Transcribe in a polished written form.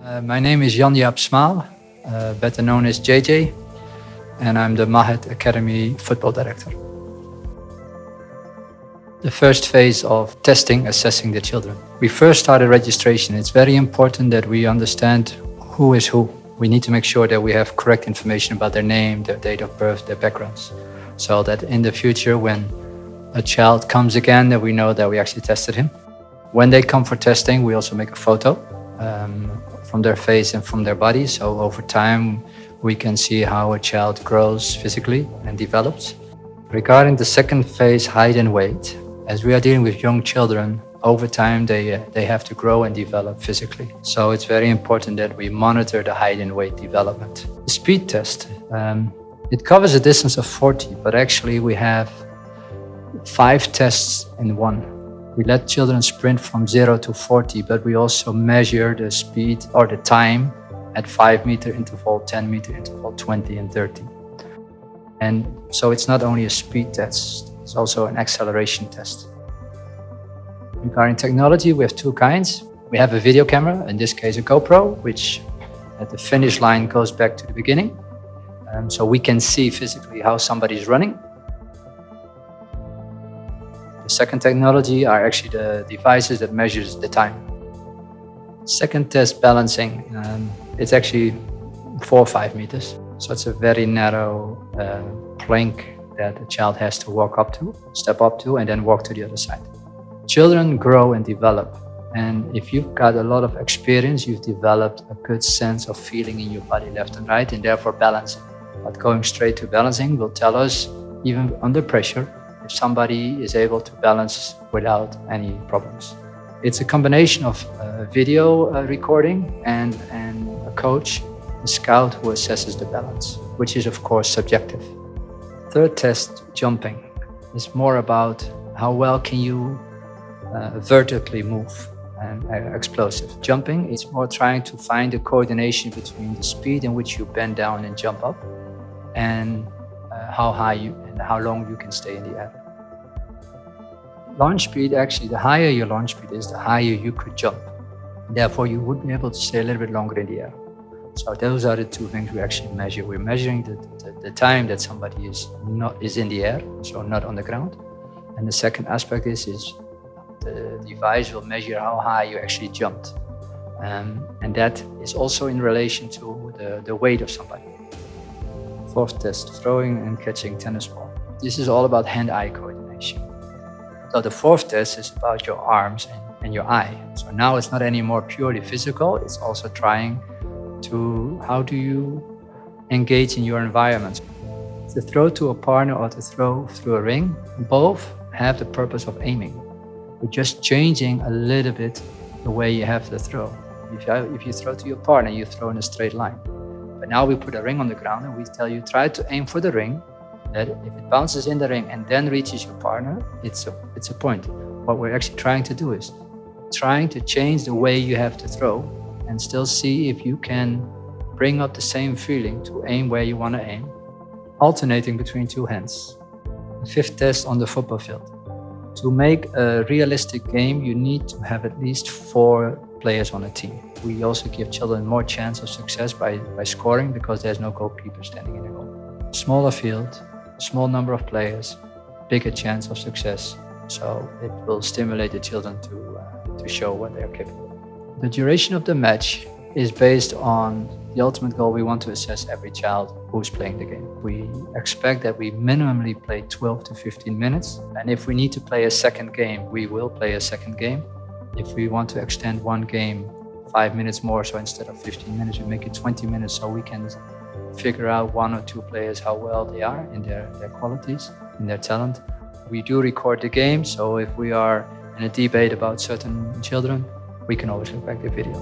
My name is Jan-Jaap Smaal, better known as JJ, and I'm the Mahad Academy football director. The first phase of testing, assessing the children. We first started registration. It's very important that we understand who is who. We need to make sure that we have correct information about their name, their date of birth, their backgrounds, so that in the future when a child comes again, that we know that we actually tested him. When they come for testing, we also make a photo from their face and from their body. So over time, we can see how a child grows physically and develops. Regarding the second phase, height and weight, as we are dealing with young children, over time they have to grow and develop physically. So it's very important that we monitor the height and weight development. The speed test, it covers a distance of 40, but actually we have 5 tests in one. We let children sprint from 0 to 40, but we also measure the speed or the time at 5-meter interval, 10-meter interval, 20 and 30. And so it's not only a speed test, it's also an acceleration test. Regarding technology, we have 2 kinds. We have a video camera, in this case a GoPro, which at the finish line goes back to the beginning. So we can see physically how somebody is running. The second technology are actually the devices that measures the time. Second test, balancing, it's actually 4 or 5 meters. So it's a very narrow plank that a child has to walk up to, step up to, and then walk to the other side. Children grow and develop. And if you've got a lot of experience, you've developed a good sense of feeling in your body left and right, and therefore balancing. But going straight to balancing will tell us, even under pressure, if somebody is able to balance without any problems. It's a combination of video recording and a coach, a scout who assesses the balance, which is of course subjective. Third test, jumping, is more about how well can you vertically move and explosive. Jumping is more trying to find the coordination between the speed in which you bend down and jump up and how high you and how long you can stay in the air. Launch speed, actually, the higher your launch speed is, the higher you could jump. Therefore, you would be able to stay a little bit longer in the air. So those are the 2 things we actually measure. We're measuring the time that somebody is in the air, so not on the ground. And the second aspect is the device will measure how high you actually jumped. And that is also in relation to the weight of somebody. Fourth test, throwing and catching tennis ball. This is all about hand-eye coordination. So the fourth test is about your arms and your eye. So now it's not anymore purely physical, it's also trying to, how do you engage in your environment? To throw to a partner or to throw through a ring, both have the purpose of aiming. We're just changing a little bit the way you have to throw. If you throw to your partner, you throw in a straight line. But now we put a ring on the ground and we tell you, try to aim for the ring, that if it bounces in the ring and then reaches your partner, it's a point. What we're actually trying to do is trying to change the way you have to throw and still see if you can bring up the same feeling to aim where you want to aim, alternating between 2 hands. The fifth test on the football field. To make a realistic game, you need to have at least 4 players on a team. We also give children more chance of success by scoring because there's no goalkeeper standing in the goal. Smaller field, small number of players, bigger chance of success. So it will stimulate the children to show what they are capable of. The duration of the match is based on the ultimate goal. We want to assess every child who's playing the game. We expect that we minimally play 12 to 15 minutes. And if we need to play a second game, we will play a second game. If we want to extend one game 5 minutes more, so instead of 15 minutes, we make it 20 minutes so we can figure out 1 or 2 players how well they are in their qualities, in their talent. We do record the game, so if we are in a debate about certain children, we can always look back the video.